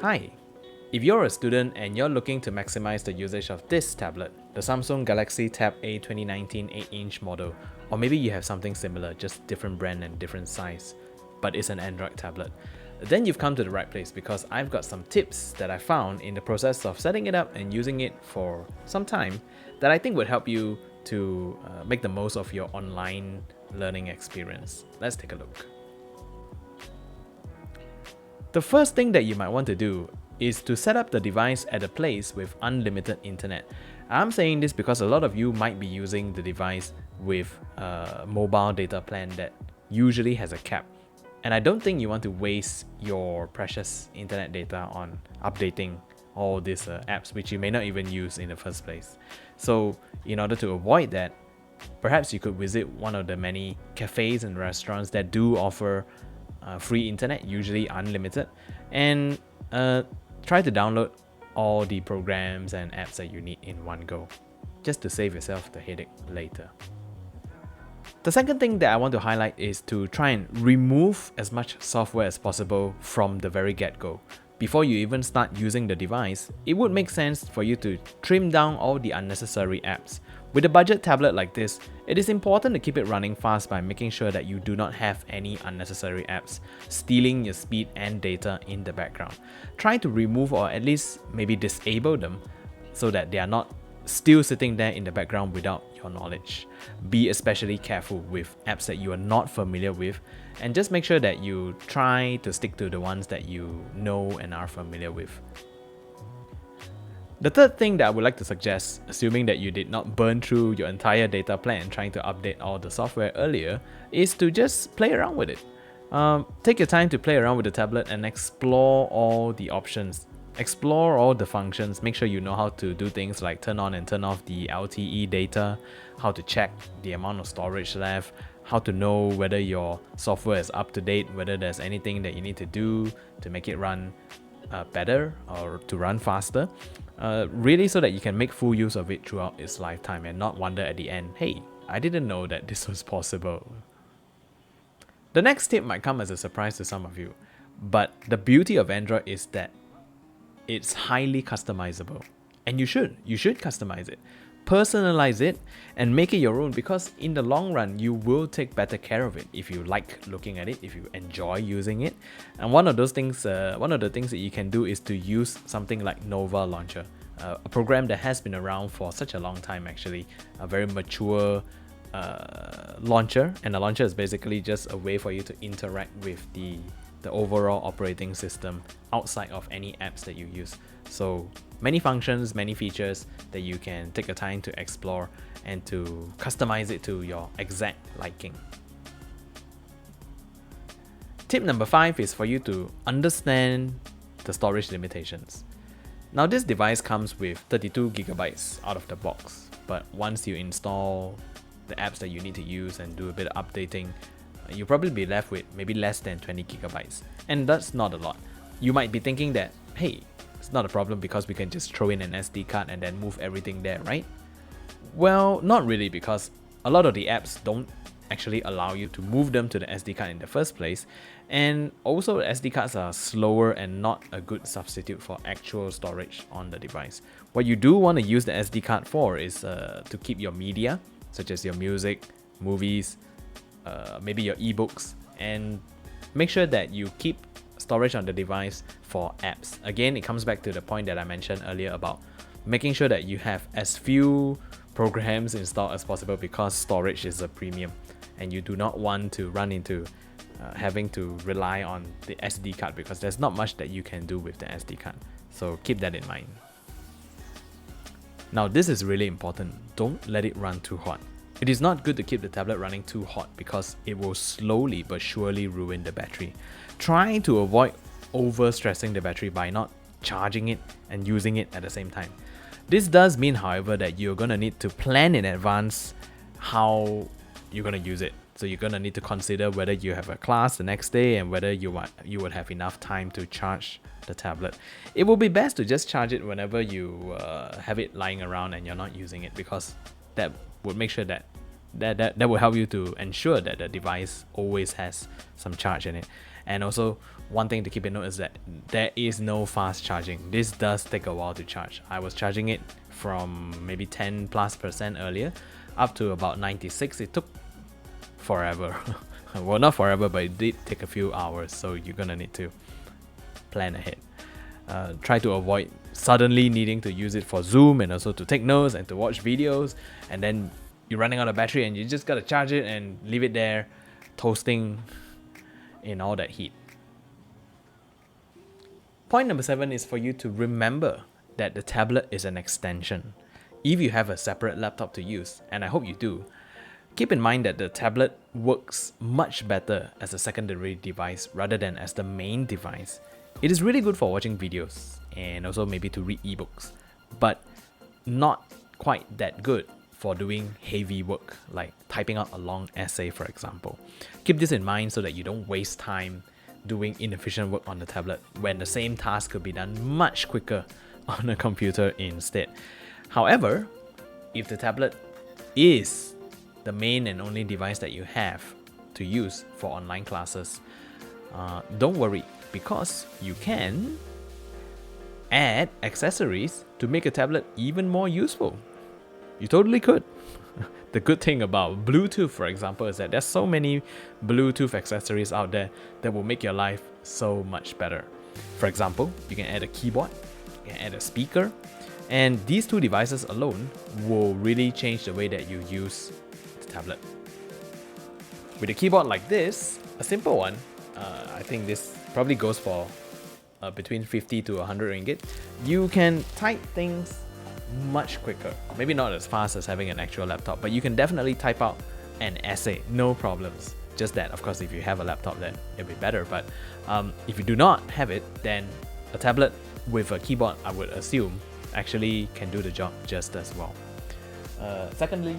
Hi, if you're a student and you're looking to maximize the usage of this tablet, the Samsung Galaxy Tab A 2019 8-inch model, or maybe you have something similar, just different brand and different size, but it's an Android tablet, then you've come to the right place because I've got some tips that I found in the process of setting it up and using it for some time that I think would help you to make the most of your online learning experience. Let's take a look. The first thing that you might want to do is to set up the device at a place with unlimited internet. I'm saying this because a lot of you might be using the device with a mobile data plan that usually has a cap. And I don't think you want to waste your precious internet data on updating all these apps which you may not even use in the first place. So in order to avoid that, perhaps you could visit one of the many cafes and restaurants that do offer free internet, usually unlimited, and try to download all the programs and apps that you need in one go, just to save yourself the headache later. The second thing that I want to highlight is to try and remove as much software as possible from the very get-go. Before you even start using the device, it would make sense for you to trim down all the unnecessary apps. With a budget tablet like this, it is important to keep it running fast by making sure that you do not have any unnecessary apps stealing your speed and data in the background. Try to remove or at least maybe disable them so that they are not still sitting there in the background without your knowledge. Be especially careful with apps that you are not familiar with, and just make sure that you try to stick to the ones that you know and are familiar with. The third thing that I would like to suggest, assuming that you did not burn through your entire data plan trying to update all the software earlier, is to just play around with it. Take your time to play around with the tablet and explore all the options. Explore all the functions, make sure you know how to do things like turn on and turn off the LTE data, how to check the amount of storage left, how to know whether your software is up to date, whether there's anything that you need to do to make it run better or to run faster. Really so that you can make full use of it throughout its lifetime and not wonder at the end, hey, I didn't know that this was possible. The next tip might come as a surprise to some of you, but the beauty of Android is that it's highly customizable, and you should customize it, personalize it, and make it your own, because in the long run you will take better care of it if you like looking at it, if you enjoy using it. And one of the things that you can do is to use something like Nova Launcher, a program that has been around for such a long time, actually a very mature launcher. And a launcher is basically just a way for you to interact with the overall operating system outside of any apps that you use. So many functions, many features that you can take the time to explore and to customize it to your exact liking. Tip number 5 is for you to understand the storage limitations. Now this device comes with 32 gigabytes out of the box, but once you install the apps that you need to use and do a bit of updating, you'll probably be left with maybe less than 20 gigabytes. And that's not a lot. You might be thinking that, hey, it's not a problem because we can just throw in an SD card and then move everything there, right? Well, not really, because a lot of the apps don't actually allow you to move them to the SD card in the first place. And also SD cards are slower and not a good substitute for actual storage on the device. What you do want to use the SD card for is to keep your media, such as your music, movies, maybe your ebooks, and make sure that you keep storage on the device for apps. Again, it comes back to the point that I mentioned earlier about making sure that you have as few programs installed as possible, because storage is a premium and you do not want to run into having to rely on the SD card, because there's not much that you can do with the SD card. So keep that in mind. Now this is really important. Don't let it run too hot. It is not good to keep the tablet running too hot because it will slowly but surely ruin the battery. Try to avoid over-stressing the battery by not charging it and using it at the same time. This does mean, however, that you're going to need to plan in advance how you're going to use it. So you're going to need to consider whether you have a class the next day and whether you would have enough time to charge the tablet. It will be best to just charge it whenever you have it lying around and you're not using it, because that would make sure that That will help you to ensure that the device always has some charge in it. And also, one thing to keep in note is that there is no fast charging. This does take a while to charge. I was charging it from maybe 10+% earlier up to about 96. It took forever. Well, not forever, but it did take a few hours, so you're gonna need to plan ahead. Try to avoid suddenly needing to use it for Zoom and also to take notes and to watch videos, and then you're running out of battery and you just gotta charge it and leave it there toasting in all that heat. Point number 7 is for you to remember that the tablet is an extension. If you have a separate laptop to use, and I hope you do, keep in mind that the tablet works much better as a secondary device rather than as the main device. It is really good for watching videos and also maybe to read ebooks, but not quite that good for doing heavy work like typing out a long essay, for example. Keep this in mind so that you don't waste time doing inefficient work on the tablet when the same task could be done much quicker on a computer instead. However, if the tablet is the main and only device that you have to use for online classes, don't worry, because you can add accessories to make a tablet even more useful. You totally could. The good thing about Bluetooth, for example, is that there's so many Bluetooth accessories out there that will make your life so much better. For example, you can add a keyboard, you can add a speaker, and these two devices alone will really change the way that you use the tablet. With a keyboard like this, a simple one, I think this probably goes for between 50 to 100 ringgit, you can type things much quicker. Maybe not as fast as having an actual laptop, but you can definitely type out an essay, no problems. Just that, of course, if you have a laptop, then it'll be better. But if you do not have it, then a tablet with a keyboard, I would assume, actually can do the job just as well. Secondly,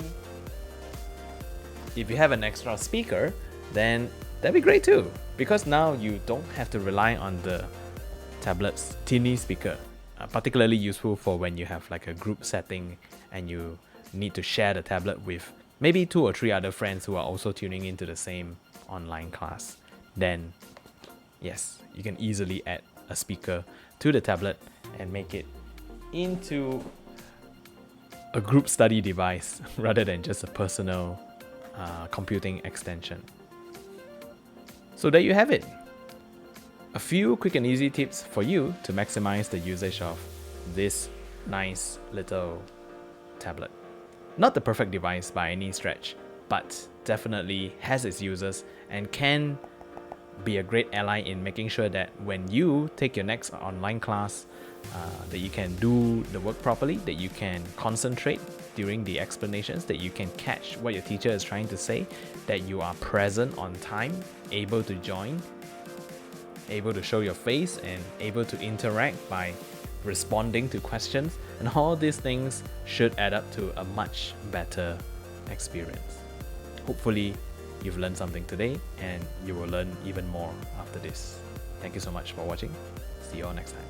if you have an extra speaker, then that'd be great too, because now you don't have to rely on the tablet's tinny speaker. Particularly useful for when you have like a group setting and you need to share the tablet with maybe 2 or 3 other friends who are also tuning into the same online class. Then yes, you can easily add a speaker to the tablet and make it into a group study device rather than just a personal computing extension. So there you have it. A few quick and easy tips for you to maximize the usage of this nice little tablet. Not the perfect device by any stretch, but definitely has its uses and can be a great ally in making sure that when you take your next online class, that you can do the work properly, that you can concentrate during the explanations, that you can catch what your teacher is trying to say, that you are present on time, able to join, able to show your face, and able to interact by responding to questions. And all these things should add up to a much better experience. Hopefully you've learned something today and you will learn even more after this. Thank you so much for watching. See you all next time.